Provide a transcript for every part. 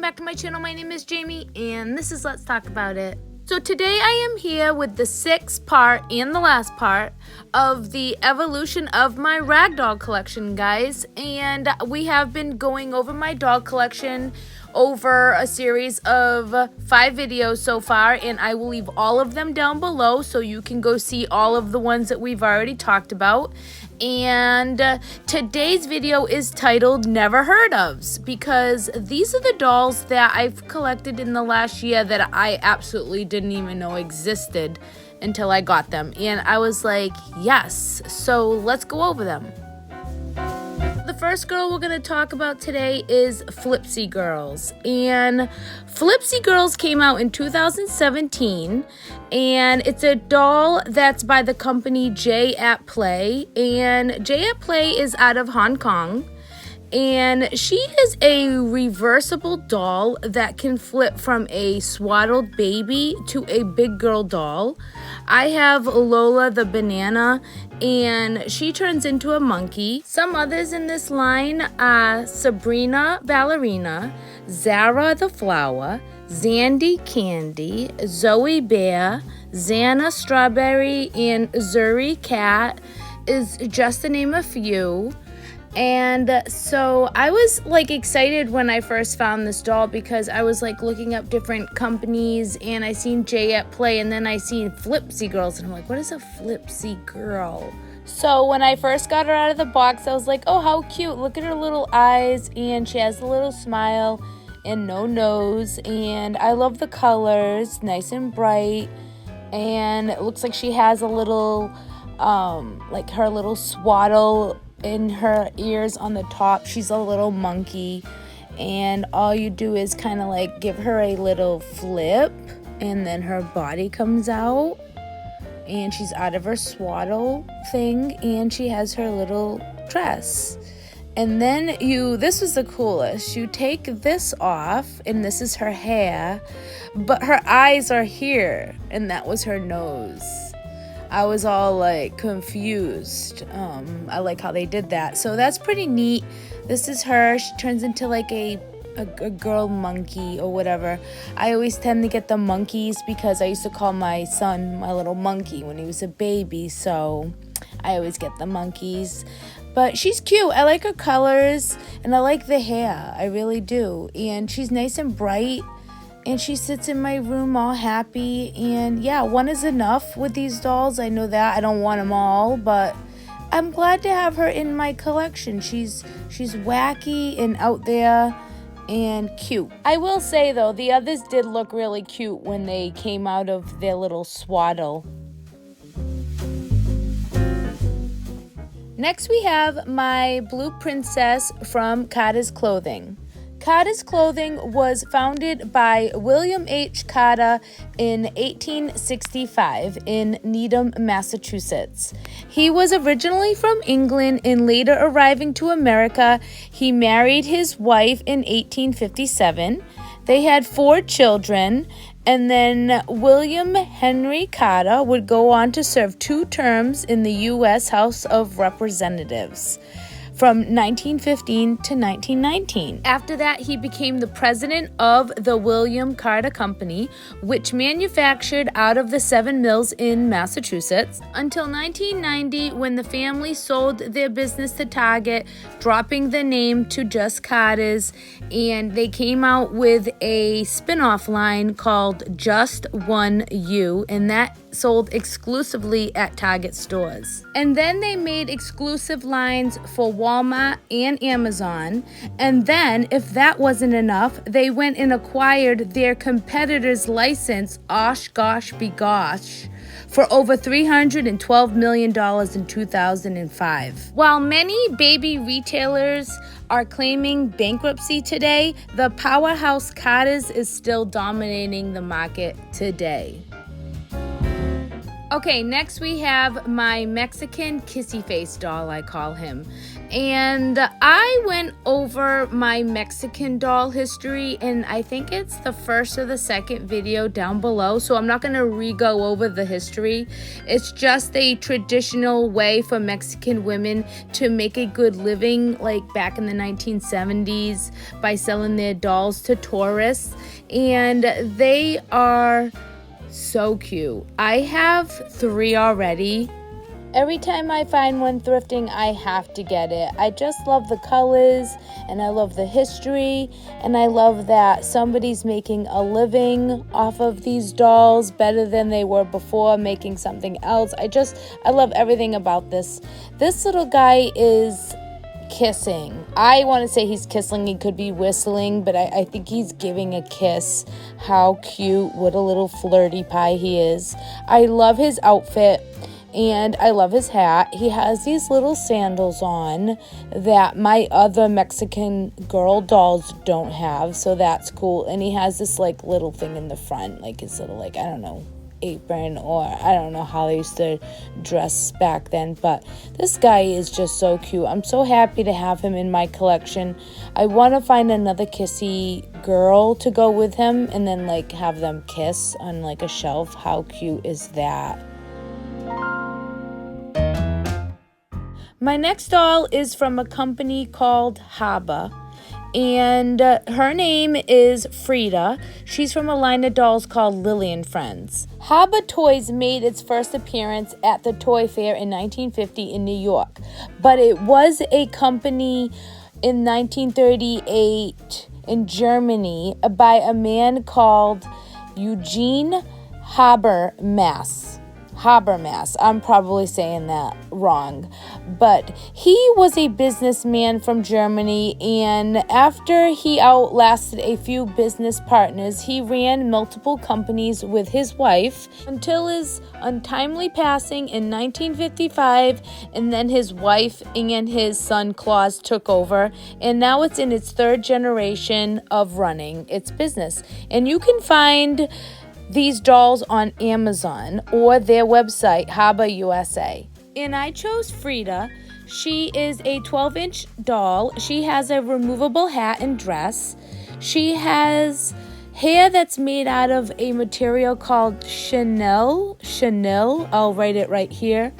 Back to my channel. My name is Jaime and this is Let's Talk About It. So today I am here with the sixth part and the last part of the evolution of my ragdoll collection, guys. And we have been going over my doll collection over a series of 5 videos so far, and I will leave all of them down below so you can go see all of the ones that we've already talked about. And today's video is titled Never Heard Ofs, because these are the dolls that I've collected in the last year that I absolutely didn't even know existed until I got them. And I was like, yes, so let's go over them. The first girl we're going to talk about today is Flipsy Girls. And Flipsy Girls came out in 2017, and it's a doll that's by the company J at Play. And J at Play is out of Hong Kong. And she is a reversible doll that can flip from a swaddled baby to a big girl doll. I have Lola the banana, and she turns into a monkey. Some others in this line are Sabrina Ballerina, Zara the flower, Zandy Candy, Zoe Bear, Xana Strawberry, and Zuri Cat, is just to name a few. And so I was like excited when I first found this doll because I was like looking up different companies, and I seen J at Play, and then I seen Flipsy Girls, and I'm like, what is a Flipsy Girl? So when I first got her out of the box, I was like, oh, how cute. Look at her little eyes, and she has a little smile and no nose, and I love the colors, nice and bright, and it looks like she has a little, like her little swaddle in her ears on the top. She's a little monkey, and all you do is kind of like give her a little flip, and then her body comes out, and she's out of her swaddle thing, and she has her little dress. And then this was the coolest, you take this off, and this is her hair, but her eyes are here, and that was her nose. I was all like confused. I like how they did that. So that's pretty neat. This is her. She turns into like a girl monkey or whatever. I always tend to get the monkeys because I used to call my son my little monkey when he was a baby. So I always get the monkeys. But she's cute. I like her colors, and I like the hair. I really do. And she's nice and bright. And she sits in my room all happy. And yeah, one is enough with these dolls. I know that. I don't want them all, but I'm glad to have her in my collection. She's wacky and out there and cute. I will say though, the others did look really cute when they came out of their little swaddle. Next we have my blue princess from Katas Clothing. Katas Clothing was founded by William H. Kata in 1865 in Needham, Massachusetts. He was originally from England, and later arriving to America, he married his wife in 1857. They had 4 children, and then William Henry Kata would go on to serve 2 terms in the U.S. House of Representatives from 1915 to 1919. After that, he became the president of the William Kata Company, which manufactured out of the 7 mills in Massachusetts, until 1990, when the family sold their business to Target, dropping the name to just Katas, and they came out with a spin-off line called Just One You, and that sold exclusively at Target stores. And then they made exclusive lines for Walmart and Amazon. And then, if that wasn't enough, they went and acquired their competitor's license, Osh Gosh Begosh, for over $312 million in 2005. While many baby retailers are claiming bankruptcy today, the powerhouse Katas is still dominating the market today. Okay, next we have my Mexican kissy face doll, I call him. And I went over my Mexican doll history, and I think it's the first or the second video down below, so I'm not going to re-go over the history. It's just a traditional way for Mexican women to make a good living, like back in the 1970s, by selling their dolls to tourists, and they are so cute. I have 3 already. Every time I find one thrifting, I have to get it. I just love the colors, and I love the history, and I love that somebody's making a living off of these dolls better than they were before, making something else. I love everything about this. This little guy is kissing. I want to say he's kissing. He could be whistling, but I think he's giving a kiss. How cute. What a little flirty pie he is. I love his outfit. And I love his hat. He has these little sandals on that my other Mexican girl dolls don't have, so that's cool. And he has this like little thing in the front, like his little, like, I don't know, apron, or I don't know how they used to dress back then, but this guy is just so cute. I'm so happy to have him in my collection. I want to find another kissy girl to go with him and then like have them kiss on like a shelf. How cute is that? My next doll is from a company called Haba, and her name is Frida. She's from a line of dolls called Lily and Friends. Haba Toys made its first appearance at the Toy Fair in 1950 in New York, but it was a company in 1938 in Germany by a man called Eugene Habermas. I'm probably saying that wrong, but he was a businessman from Germany, and after he outlasted a few business partners, he ran multiple companies with his wife until his untimely passing in 1955, and then his wife and his son Claus took over, and now it's in its 3rd generation of running its business. And you can find these dolls on Amazon or their website, Haba USA. And I chose Frida. She is a 12-inch doll. She has a removable hat and dress. She has hair that's made out of a material called chenille. I'll write it right here.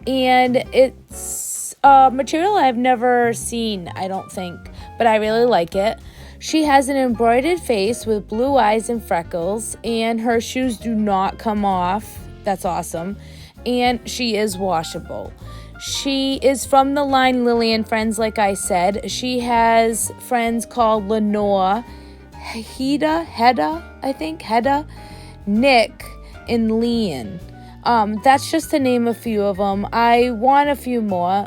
And it's a material I've never seen, I don't think, but I really like it. She has an embroidered face with blue eyes and freckles, and her shoes do not come off. That's awesome. And she is washable. She is from the line Lily and Friends, like I said. She has friends called Lenore, Hedda, Nick, and Leon. That's just to name a few of them. I want a few more.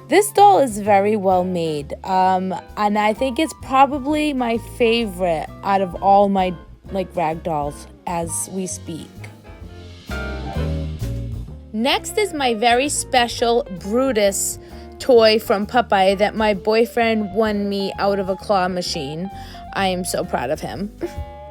This doll is very well made, and I think it's probably my favorite out of all my rag dolls as we speak. Next is my very special Brutus toy from Pippi that my boyfriend won me out of a claw machine. I am so proud of him.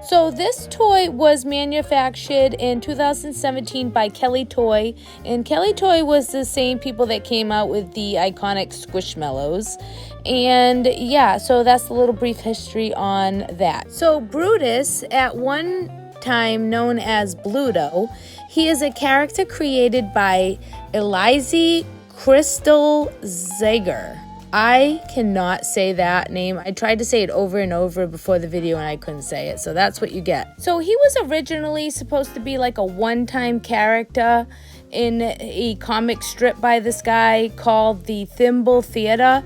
So this toy was manufactured in 2017 by Kelly Toy, and Kelly Toy was the same people that came out with the iconic Squishmallows. And yeah, so that's a little brief history on that. So Brutus, at one time known as Bluto, he is a character created by Elise Crystal Zager. I cannot say that name. I tried to say it over and over before the video and I couldn't say it, so that's what you get. So he was originally supposed to be like a one-time character in a comic strip by this guy called the Thimble Theater,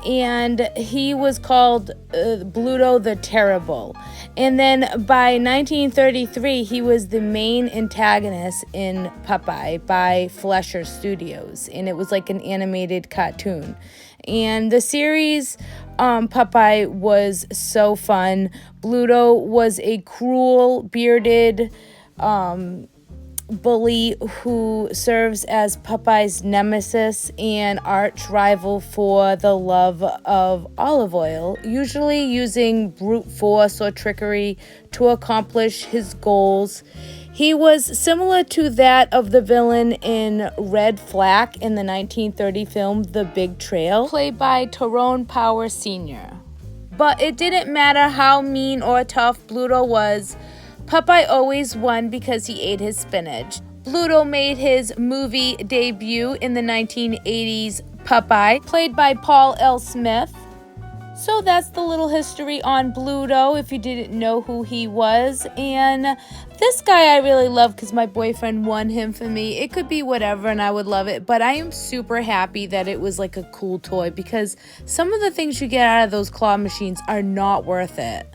and he was called Bluto the Terrible. And then by 1933, he was the main antagonist in Pippi by Fleischer Studios, and it was like an animated cartoon. And the series Pippi was so fun. Bluto was a cruel, bearded bully who serves as Popeye's nemesis and arch rival for the love of olive oil, usually using brute force or trickery to accomplish his goals. He was similar to that of the villain in Red Flag in the 1930 film The Big Trail, played by Tyrone Power Sr. But it didn't matter how mean or tough Bluto was, Popeye always won because he ate his spinach. Bluto made his movie debut in the 1980s Popeye, played by Paul L. Smith. So that's the little history on Bluto, if you didn't know who he was. And this guy I really love because my boyfriend won him for me. It could be whatever and I would love it, but I am super happy that it was like a cool toy because some of the things you get out of those claw machines are not worth it.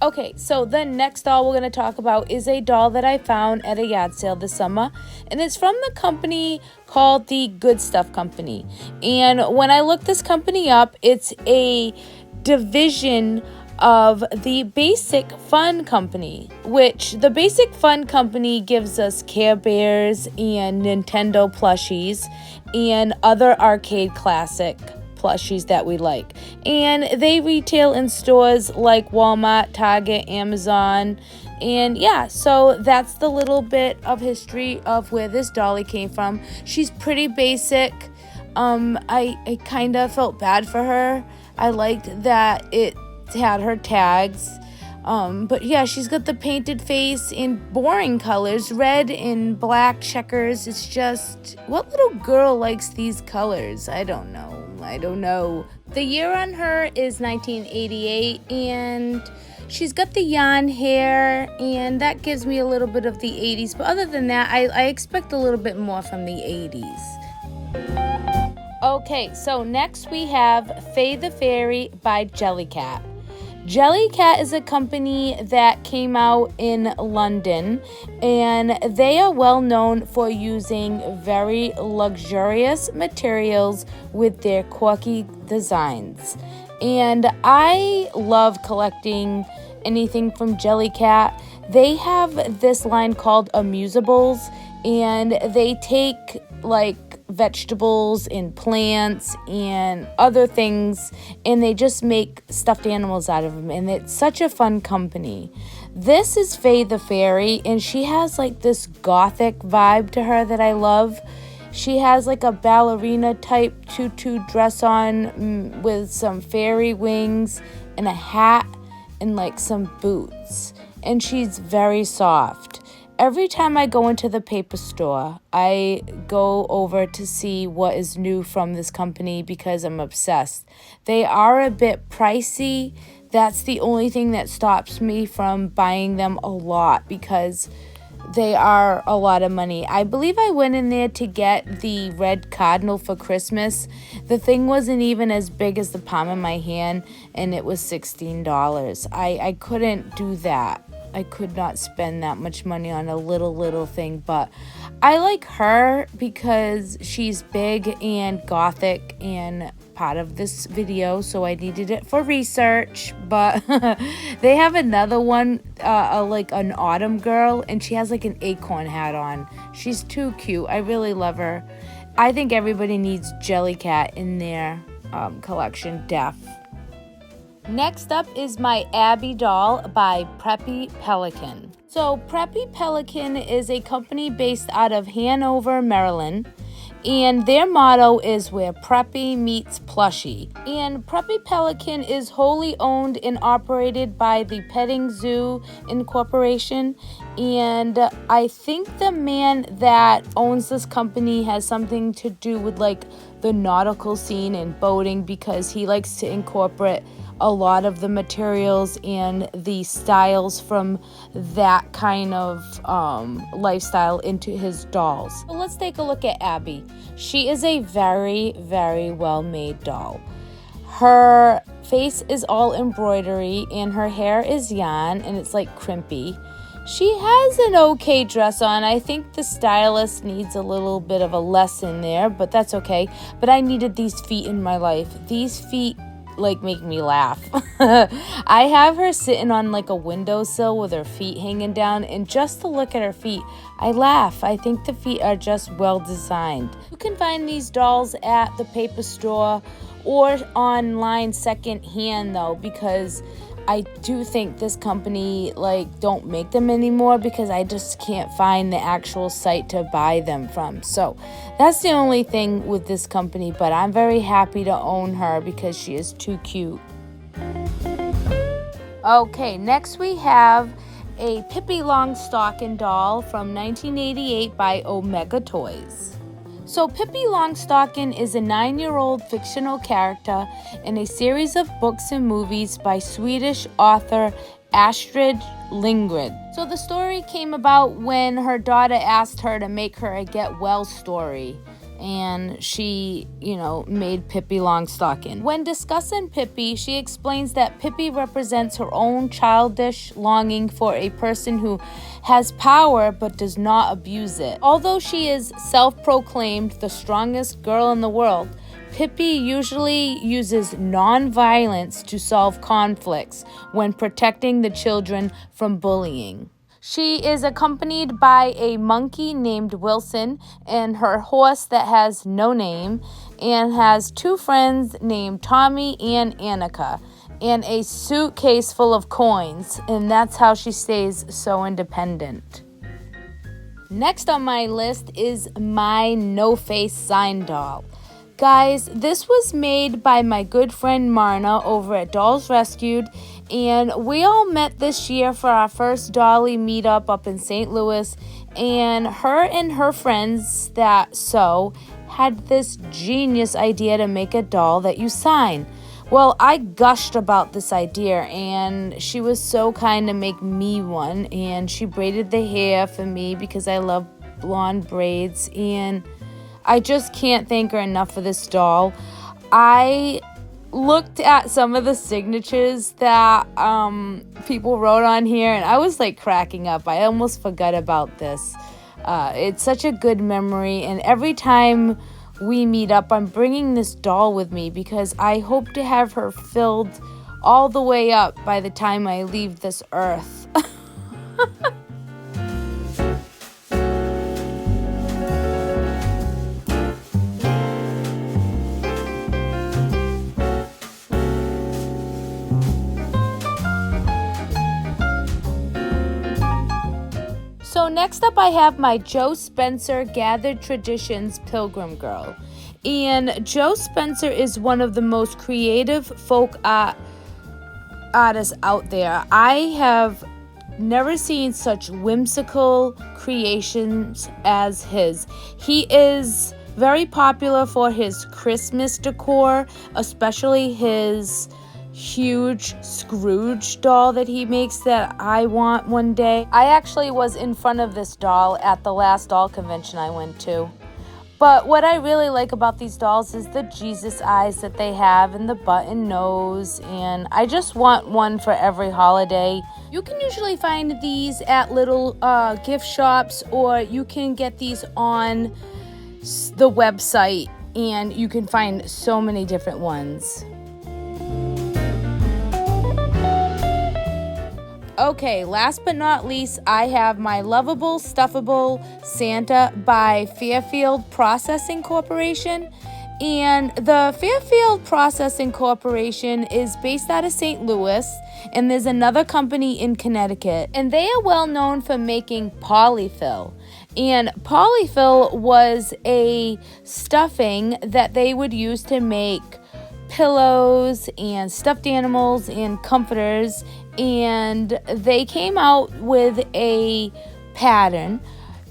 Okay, so the next doll we're going to talk about is a doll that I found at a yard sale this summer, and it's from the company called the Good Stuff Company. And when I looked this company up, it's a division of the Basic Fun Company, which the Basic Fun Company gives us Care Bears and Nintendo plushies and other arcade classic plushies that we like, and they retail in stores like Walmart, Target, Amazon, and yeah, so that's the little bit of history of where this dolly came from. She's pretty basic. I kind of felt bad for her. I liked that it had her tags. But yeah, she's got the painted face in boring colors, red and black checkers. It's just, what little girl likes these colors? I don't know. The year on her is 1988, and she's got the yarn hair, and that gives me a little bit of the 80s. But other than that, I expect a little bit more from the 80s. Okay, so next we have Faye the Fairy by Jellycat. Jellycat is a company that came out in London, and they are well known for using very luxurious materials with their quirky designs. And I love collecting anything from Jellycat. They have this line called Amusables, and they take like vegetables and plants and other things, and they just make stuffed animals out of them, and it's such a fun company. This is Faye the Fairy, and she has like this gothic vibe to her that I love. She has like a ballerina type tutu dress on with some fairy wings and a hat and like some boots, and she's very soft. Every time I go into the paper store, I go over to see what is new from this company because I'm obsessed. They are a bit pricey. That's the only thing that stops me from buying them a lot because they are a lot of money. I believe I went in there to get the red cardinal for Christmas. The thing wasn't even as big as the palm of my hand, and it was $16. I couldn't do that. I could not spend that much money on a little thing, but I like her because she's big and gothic and part of this video, so I needed it for research. But they have another one, like an autumn girl, and she has like an acorn hat on. She's too cute. I really love her. I think everybody needs Jellycat in their collection, def. Next up is my Abby doll by Preppy Pelican. So Preppy Pelican is a company based out of Hanover, Maryland, and their motto is where Preppy meets Plushie. And Preppy Pelican is wholly owned and operated by the Petting Zoo Incorporation, and I think the man that owns this company has something to do with like the nautical scene and boating because he likes to incorporate a lot of the materials and the styles from that kind of lifestyle into his dolls. So let's take a look at Abby. She is a very, very well-made doll. Her face is all embroidery and her hair is yarn and it's like crimpy. She has an okay dress on. I think the stylist needs a little bit of a lesson there, but that's okay. But I needed these feet in my life. These feet like make me laugh. I have her sitting on like a windowsill with her feet hanging down, and just to look at her feet, I laugh. I think the feet are just well designed. You can find these dolls at the paper store or online secondhand though, because I do think this company don't make them anymore, because I just can't find the actual site to buy them from. So that's the only thing with this company, but I'm very happy to own her because she is too cute. Okay, next we have a Pippi Longstocking doll from 1988 by Omega Toys. So Pippi Longstocking is a 9-year-old fictional character in a series of books and movies by Swedish author Astrid Lindgren. So the story came about when her daughter asked her to make her a get well story, and she, made Pippi Longstocking. When discussing Pippi, she explains that Pippi represents her own childish longing for a person who has power but does not abuse it. Although she is self-proclaimed the strongest girl in the world, Pippi usually uses non-violence to solve conflicts when protecting the children from bullying. She is accompanied by a monkey named Wilson and her horse that has no name, and has 2 friends named Tommy and Annika, and a suitcase full of coins, and that's how she stays so independent. Next on my list is my no-face sign doll. Guys, this was made by my good friend Marna over at Dolls Rescued, and we all met this year for our first dolly meetup up in St. Louis, and her friends that sew had this genius idea to make a doll that you sign. Well, I gushed about this idea, and she was so kind to make me one, and she braided the hair for me because I love blonde braids, and I just can't thank her enough for this doll. I looked at some of the signatures that people wrote on here, and I was cracking up. I almost forgot about this. It's such a good memory, and every time we meet up, I'm bringing this doll with me because I hope to have her filled all the way up by the time I leave this earth. So next up I have my Joe Spencer Gathered Traditions Pilgrim Girl. And Joe Spencer is one of the most creative folk artists out there. I have never seen such whimsical creations as his. He is very popular for his Christmas decor, especially his huge Scrooge doll that he makes that I want one day. I actually was in front of this doll at the last doll convention I went to. But what I really like about these dolls is the Jesus eyes that they have and the button nose, and I just want one for every holiday. You can usually find these at little gift shops, or you can get these on the website, and you can find so many different ones. Okay, last but not least, I have my lovable Stuffable Santa by Fairfield Processing Corporation. And the Fairfield Processing Corporation is based out of St. Louis, and there's another company in Connecticut. And they are well known for making polyfill. And polyfill was a stuffing that they would use to make pillows and stuffed animals and comforters, and they came out with a pattern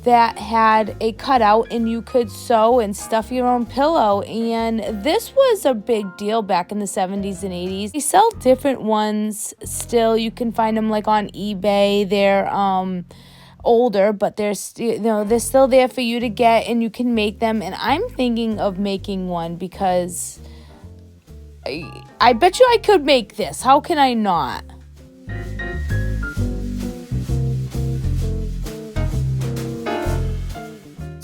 that had a cutout, and you could sew and stuff your own pillow, and this was a big deal back in the 70s and 80s. They sell different ones still. You can find them on eBay. They're older, but they're still there for you to get, and you can make them, and I'm thinking of making one because I bet you I could make this. How can I not?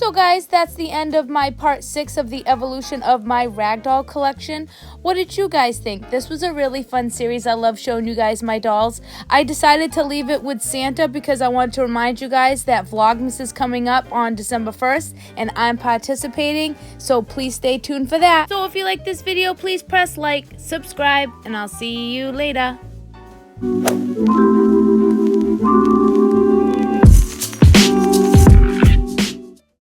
So guys, that's the end of my part 6 of the evolution of my ragdoll collection. What did you guys think? This was a really fun series. I love showing you guys my dolls. I decided to leave it with Santa because I wanted to remind you guys that Vlogmas is coming up on December 1st and I'm participating, so please stay tuned for that. So if you like this video, please press like, subscribe, and I'll see you later.